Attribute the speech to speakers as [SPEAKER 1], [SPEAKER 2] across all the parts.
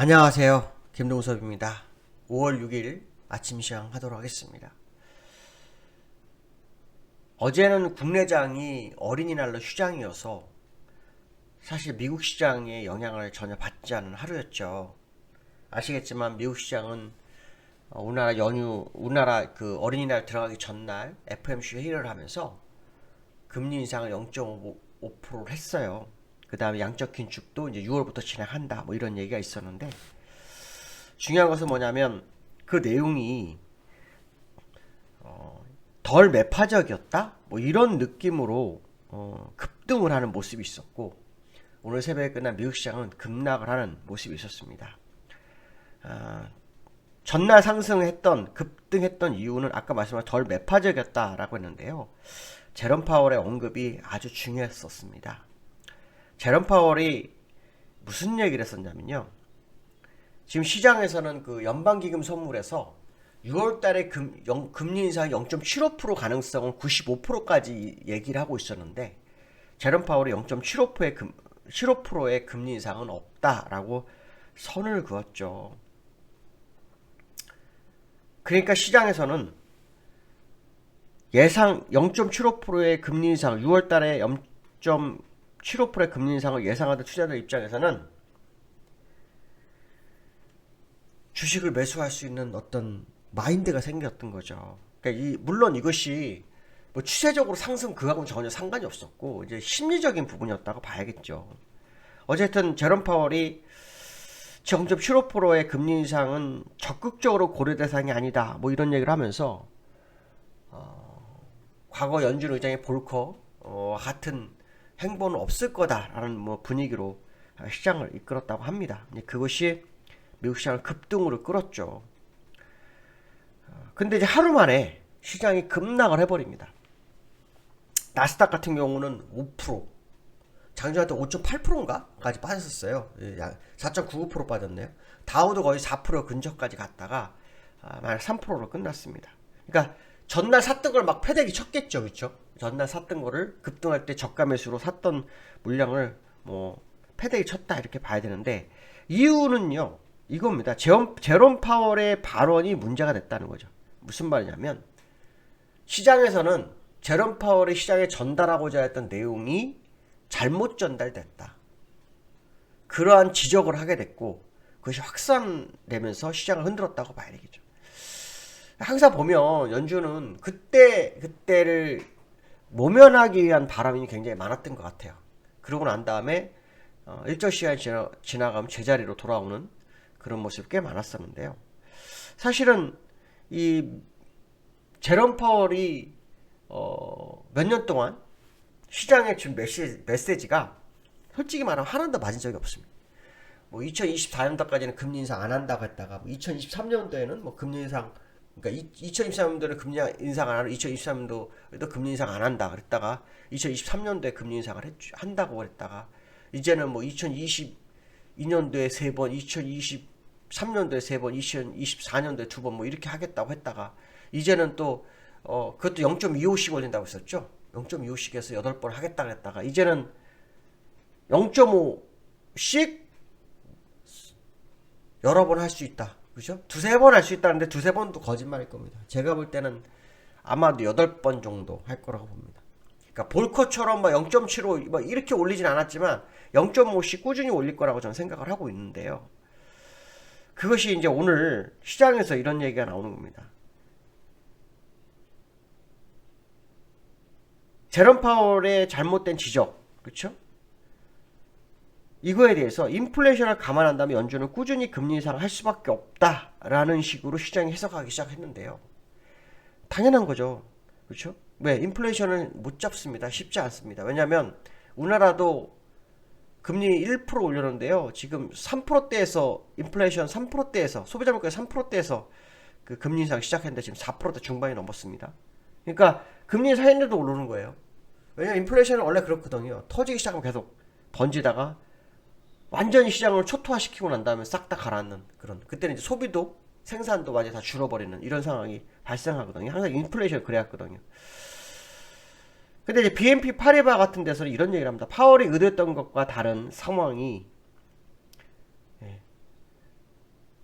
[SPEAKER 1] 안녕하세요. 김동섭입니다. 5월 6일 아침 시황 하도록 하겠습니다. 어제는 국내장이 어린이날로 휴장이어서 사실 미국 시장의 영향을 전혀 받지 않은 하루였죠. 아시겠지만 미국 시장은 우리나라 그 어린이날 들어가기 전날 FOMC 회의를 하면서 금리 인상을 0.5%를 했어요. 그 다음에 양적 긴축도 이제 6월부터 진행한다. 뭐 이런 얘기가 있었는데, 중요한 것은 뭐냐면 그 내용이 덜 매파적이었다? 뭐 이런 느낌으로 급등을 하는 모습이 있었고, 오늘 새벽에 끝난 미국 시장은 급락을 하는 모습이 있었습니다. 전날 급등했던 이유는 아까 말씀한 덜 매파적이었다라고 했는데요. 제롬 파월의 언급이 아주 중요했었습니다. 제롬 파월이 무슨 얘기를 했었냐면요. 지금 시장에서는 그 연방기금 선물에서 6월달에 금리 인상 0.75% 가능성은 95%까지 얘기를 하고 있었는데, 제롬 파월이 0.75%의 금리 인상은 없다라고 선을 그었죠. 그러니까 시장에서는 예상 0.75%의 금리 인상, 6월달에 0.75%의 금리 인상을 예상하던 투자자 입장에서는 주식을 매수할 수 있는 어떤 마인드가 생겼던 거죠. 그러니까 물론 이것이 뭐 추세적으로 상승 그하고는 전혀 상관이 없었고, 이제 심리적인 부분이었다고 봐야겠죠. 어쨌든 제롬 파월이 0.75%의 금리 인상은 적극적으로 고려 대상이 아니다. 뭐 이런 얘기를 하면서 과거 연준 의장의 볼커 같은 행보는 없을 거다라는 뭐 분위기로 시장을 이끌었다고 합니다. 그것이 미국 시장을 급등으로 끌었죠. 근데 이제 하루 만에 시장이 급락을 해버립니다. 나스닥 같은 경우는 5%, 장중한테 5.8%인가까지 빠졌었어요. 4.99% 빠졌네요. 다우도 거의 4% 근처까지 갔다가 만약 3%로 끝났습니다. 그러니까 전날 샀던 걸 막 패대기 쳤겠죠, 그렇죠? 전날 샀던 거를 급등할 때 저가 매수로 샀던 물량을 뭐 패대기 쳤다 이렇게 봐야 되는데, 이유는요 이겁니다. 제롬 파월의 발언이 문제가 됐다는 거죠. 무슨 말이냐면, 시장에서는 제롬 파월이 시장에 전달하고자 했던 내용이 잘못 전달됐다, 그러한 지적을 하게 됐고, 그것이 확산되면서 시장을 흔들었다고 봐야 되겠죠. 항상 보면 연준은 그때를 모면하기 위한 바람이 굉장히 많았던 것 같아요. 그러고 난 다음에 일정 시간이 지나가면 제자리로 돌아오는 그런 모습이 꽤 많았었는데요. 사실은 이 제롬 파월이 몇 년 동안 시장에 준 메시지가 솔직히 말하면 하나도 맞은 적이 없습니다. 뭐 2024년도까지는 금리 인상 안 한다고 했다가, 뭐 2023년도에는 뭐 금리 인상, 그러니까 2023년도에는 금리 인상 안 하고 2023년도에도 금리 인상 안 한다 그랬다가 2023년도에 금리 인상을 한다고 그랬다가, 이제는 뭐 2022년도에 3번, 2023년도에 3번, 2024년도에 2번 뭐 이렇게 하겠다고 했다가, 이제는 또 그것도 0.25씩 올린다고 했었죠. 0.25씩에서 8번 하겠다 그랬다가, 이제는 0.5씩 여러 번 할 수 있다. 그죠? 두세 번 할 수 있다는데 두세 번도 거짓말일 겁니다. 제가 볼 때는 아마도 8번 정도 할 거라고 봅니다. 그러니까 볼커처럼 막 0.75 막 이렇게 올리진 않았지만 0.5씩 꾸준히 올릴 거라고 저는 생각을 하고 있는데요. 그것이 이제 오늘 시장에서 이런 얘기가 나오는 겁니다. 제롬 파월의 잘못된 지적, 그렇죠? 이거에 대해서 인플레이션을 감안한다면 연준은 꾸준히 금리 인상을 할 수밖에 없다라는 식으로 시장이 해석하기 시작했는데요. 당연한 거죠. 그렇죠? 왜? 인플레이션을 못 잡습니다. 쉽지 않습니다. 왜냐하면 우리나라도 금리 1% 올렸는데요. 지금 3%대에서 인플레이션 3%대에서 소비자 물가 3%대에서 그 금리 인상 시작했는데 지금 4%대 중반이 넘었습니다. 그러니까 금리 인상했는데도 오르는 거예요. 왜냐면 인플레이션은 원래 그렇거든요. 터지기 시작하면 계속 번지다가 완전히 시장을 초토화시키고 난 다음에 싹 다 가라앉는 그런, 그때는 이제 소비도 생산도 완전히 다 줄어버리는 이런 상황이 발생하거든요. 항상 인플레이션 그래왔거든요. 근데 이제 BNP 파리바 같은 데서는 이런 얘기를 합니다. 파월이 의도했던 것과 다른 상황이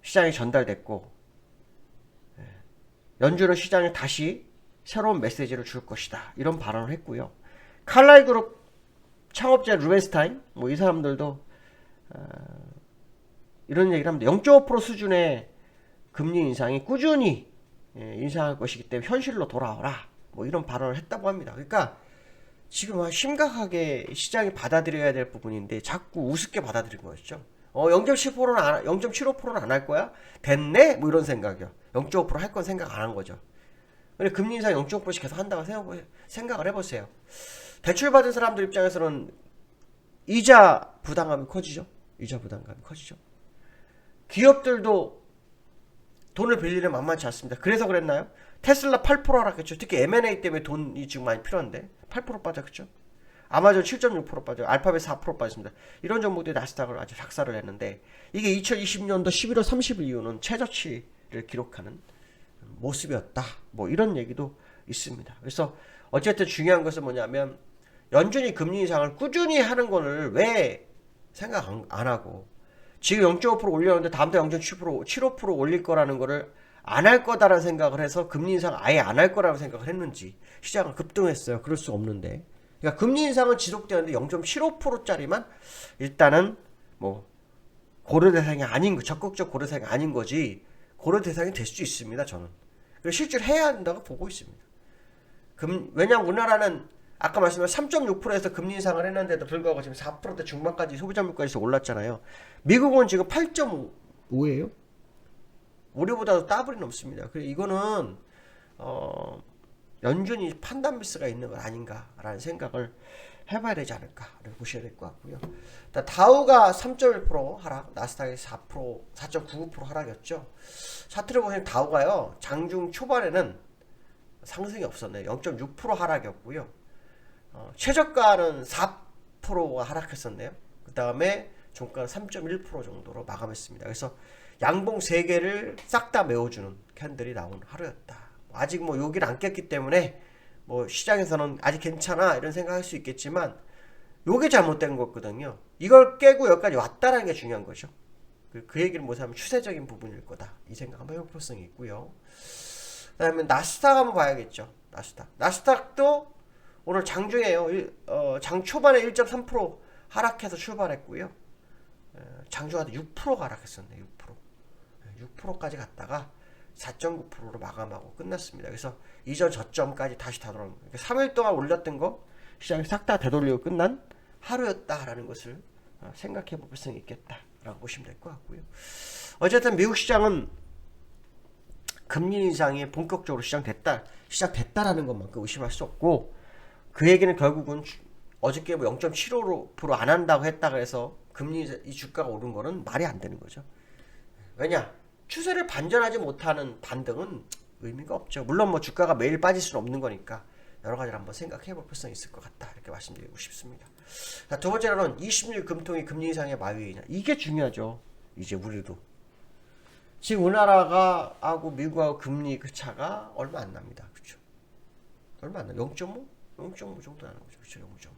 [SPEAKER 1] 시장에 전달됐고, 연준은 시장에 다시 새로운 메시지를 줄 것이다. 이런 발언을 했고요. 칼라일 그룹 창업자 루벤스타인 뭐 이 사람들도 이런 얘기를 합니다. 0.5% 수준의 금리 인상이 꾸준히 인상할 것이기 때문에 현실로 돌아오라. 뭐 이런 발언을 했다고 합니다. 그러니까 지금 심각하게 시장이 받아들여야 될 부분인데 자꾸 우습게 받아들인 거였죠. 0.7%는 0.75%는 안 할 거야? 됐네? 뭐 이런 생각이요. 0.5% 할 건 생각 안 한 거죠. 근데 금리 인상 0.5%씩 계속 한다고 생각을 해보세요. 대출 받은 사람들 입장에서는 이자 부담감이 커지죠. 이자 부담감이 커지죠. 기업들도 돈을 빌리는 만만치 않습니다. 그래서 그랬나요? 테슬라 8% 하락했죠. 특히 M&A 때문에 돈이 지금 많이 필요한데 8% 빠졌죠. 아마존 7.6% 빠져요. 알파벳 4% 빠졌습니다. 이런 종목들이 나스닥을 아주 작사를 했는데 이게 2020년도 11월 30일 이후는 최저치를 기록하는 모습이었다. 뭐 이런 얘기도 있습니다. 그래서 어쨌든 중요한 것은 뭐냐면 연준이 금리 인상을 꾸준히 하는 거를 왜 생각 안 하고 지금 0.5% 올렸는데 다음 달 0.7%, 75% 올릴 거라는 거를 안 할 거다라는 생각을 해서 금리 인상 아예 안 할 거라고 생각을 했는지 시장은 급등했어요. 그럴 수 없는데. 그러니까 금리 인상은 지속되는데 0.75%짜리만 일단은 뭐 고려 대상이 아닌 거, 적극적 고려 대상이 아닌 거지 고려 대상이 될 수 있습니다. 저는. 실제로 해야 한다고 보고 있습니다. 왜냐면 우리나라는 아까 말씀드린 3.6%에서 금리 인상을 했는데도 불구하고 지금 4%대 중반까지 소비자 물가에서 올랐잖아요. 미국은 지금 8.5예요. 우리보다도 더블이 넘습니다. 그래서 이거는 연준이 판단 미스가 있는 건 아닌가라는 생각을 해봐야 되지 않을까 보셔야 될 것 같고요. 다우가 3.1% 하락, 나스닥이 4.99% 하락이었죠. 차트를 보시면 다우가요 장중 초반에는 상승이 없었네요. 0.6% 하락이었고요. 최저가는 4%가 하락했었네요. 그 다음에 종가는 3.1% 정도로 마감했습니다. 그래서 양봉 3개를 싹 다 메워주는 캔들이 나온 하루였다. 아직 뭐 여기를 안 깼기 때문에 뭐 시장에서는 아직 괜찮아 이런 생각할 수 있겠지만 요게 잘못된 거거든요. 이걸 깨고 여기까지 왔다라는 게 중요한 거죠. 그 얘기를 못하면 추세적인 부분일 거다. 이 생각 한번 해볼 필요성이 있고요. 그 다음에 나스닥 한번 봐야겠죠. 나스닥도 오늘 장중에요. 장 초반에 1.3% 하락해서 출발했고요. 장중한테 6%가 하락했었네. 6%까지 갔다가 4.9%로 마감하고 끝났습니다. 그래서 이전 저점까지 다시 다 돌아온 거예요. 3일 동안 올렸던 거 시장이 싹 다 되돌리고 끝난 하루였다라는 것을 생각해 볼 필요성이 있겠다라고 보시면 될 것 같고요. 어쨌든 미국 시장은 금리 인상이 본격적으로 시작됐다라는 것만큼 의심할 수 없고 그 얘기는 결국은 어저께 뭐 0.75% 안 한다고 했다고 해서 금리 이 주가가 오른 거는 말이 안 되는 거죠. 왜냐? 추세를 반전하지 못하는 반등은 의미가 없죠. 물론 뭐 주가가 매일 빠질 수는 없는 거니까 여러 가지를 한번 생각해 볼 필요성이 있을 것 같다. 이렇게 말씀드리고 싶습니다. 자, 두 번째로는 20일 금통위 금리 인상의 마위이냐. 이게 중요하죠. 이제 우리도. 지금 우리나라가 하고 미국하고 금리 그 차가 얼마 안 납니다. 그렇죠? 얼마 안 나. 0.5? 0.5 정도 나는 거죠. 그렇죠? 0.5.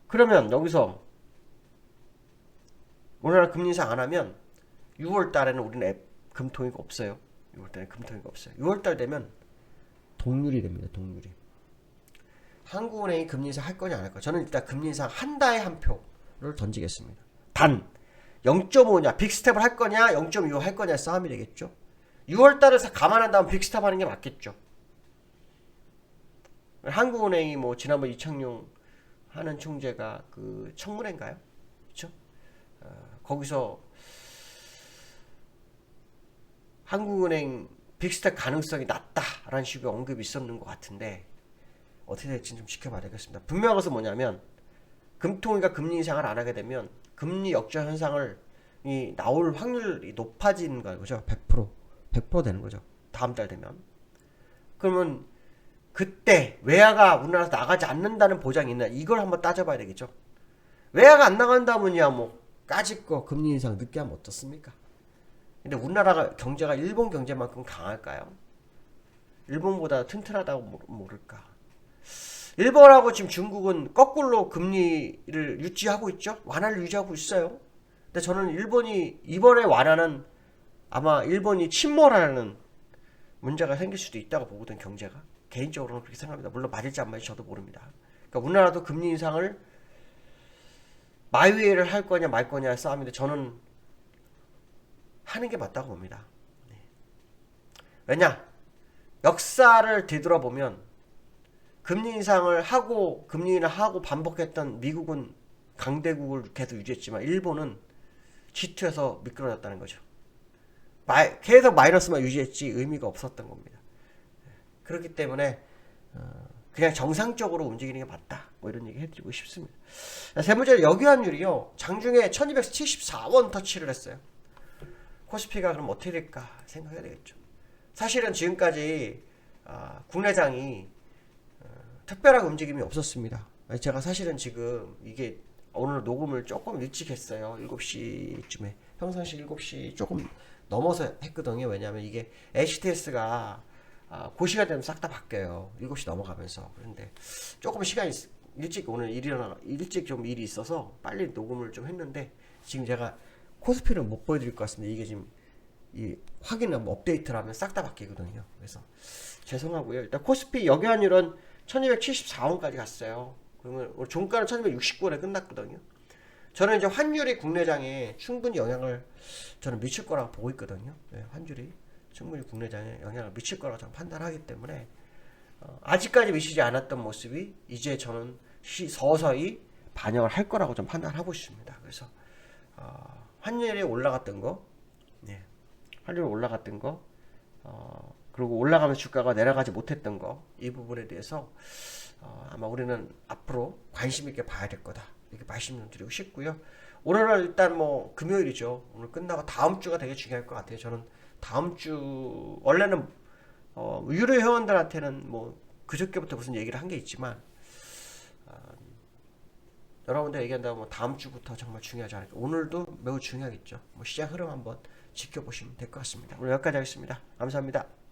[SPEAKER 1] 그러면 여기서 우리나라 금리 인상 안 하면 6월 달에는 우리는 금통위가 없어요. 6월 달에 금통위가 없어요. 6월 달 되면 동률이 됩니다. 동률이. 한국은행이 금리 인상 할 거냐 안 할 거냐. 저는 일단 금리 인상 한다에 한 표를 던지겠습니다. 단 0.5냐 빅스텝을 할 거냐 0.25 할 거냐 싸움이 되겠죠. 6월 달을 감안한다면 빅스텝 하는 게 맞겠죠. 한국은행이 뭐 지난번 이창용 하는 총재가 그 청문회인가요? 그렇죠? 거기서 한국은행 빅스텝 가능성이 낮다라는 식의 언급이 있었는 것 같은데 어떻게 될지 좀 지켜봐야 되겠습니다. 분명한 것은 뭐냐면 금통위가 금리 인상을 안 하게 되면 금리 역전 현상을 나올 확률이 높아지는 거죠. 100% 되는 거죠. 다음 달 되면. 그러면 그때 외화가 우리나라에서 나가지 않는다는 보장이 있나 이걸 한번 따져봐야 되겠죠. 외화가 안 나간다면야 뭐 까짓 거 금리 인상 늦게 하면 어떻습니까? 근데 우리나라가 경제가 일본 경제만큼 강할까요? 일본보다 튼튼하다고 모를까? 일본하고 지금 중국은 거꾸로 금리를 유지하고 있죠. 완화를 유지하고 있어요. 근데 저는 일본이 이번에 완화는 아마 일본이 침몰하는 문제가 생길 수도 있다고 보거든, 경제가. 개인적으로는 그렇게 생각합니다. 물론 맞을지 안 맞을지 저도 모릅니다. 그러니까 우리나라도 금리 인상을 마이웨이를 할 거냐 말 거냐의 싸움인데 저는 하는 게 맞다고 봅니다. 네. 왜냐? 역사를 되돌아보면 금리 인상을 하고 금리 인하를 하고 반복했던 미국은 강대국을 계속 유지했지만 일본은 G2에서 미끄러졌다는 거죠. 계속 마이너스만 유지했지 의미가 없었던 겁니다. 그렇기 때문에 그냥 정상적으로 움직이는 게 맞다. 뭐 이런 얘기 해드리고 싶습니다. 세 번째로 여기환율이요. 장중에 1274원 터치를 했어요. 코스피가 그럼 어떻게 될까 생각해야 되겠죠. 사실은 지금까지 국내장이 특별한 움직임이 없었습니다. 제가 사실은 지금 이게 오늘 녹음을 조금 일찍 했어요. 7시쯤에. 평상시 7시 조금 넘어서 했거든요. 왜냐하면 이게 HTS가 그 시간 되면 싹 다 바뀌어요. 7시 넘어가면서. 그런데 조금 시간이 일찍 오늘 일찍 좀 일이 있어서 빨리 녹음을 좀 했는데 지금 제가 코스피를 못 보여드릴 것 같습니다. 이게 지금 이 확인하면 업데이트를 하면 싹 다 바뀌거든요. 그래서 죄송하고요. 일단 코스피 여기환율은 1274원까지 갔어요. 그러면 오늘 종가는 1269원에 끝났거든요. 저는 이제 환율이 국내장에 충분히 영향을 저는 미칠 거라고 보고 있거든요. 네, 환율이 충분히 국내장에 영향을 미칠 거라고 저는 판단하기 때문에 아직까지 미치지 않았던 모습이 이제 저는 서서히 반영을 할 거라고 좀 판단하고 있습니다. 그래서 환율이 올라갔던 거, 네, 환율이 올라갔던 거, 그리고 올라가면서 주가가 내려가지 못했던 거, 이 부분에 대해서 아마 우리는 앞으로 관심 있게 봐야 될 거다. 이렇게 말씀 좀 드리고 싶고요. 오늘은 일단 뭐 금요일이죠. 오늘 끝나고 다음 주가 되게 중요할 것 같아요. 저는 다음 주 원래는 유료 회원들한테는 뭐 그저께부터 무슨 얘기를 한 게 있지만 여러분들 얘기한다면 뭐 다음 주부터 정말 중요하지 않을까. 오늘도 매우 중요하겠죠. 뭐 시장 흐름 한번 지켜보시면 될 것 같습니다. 오늘 여기까지 하겠습니다. 감사합니다.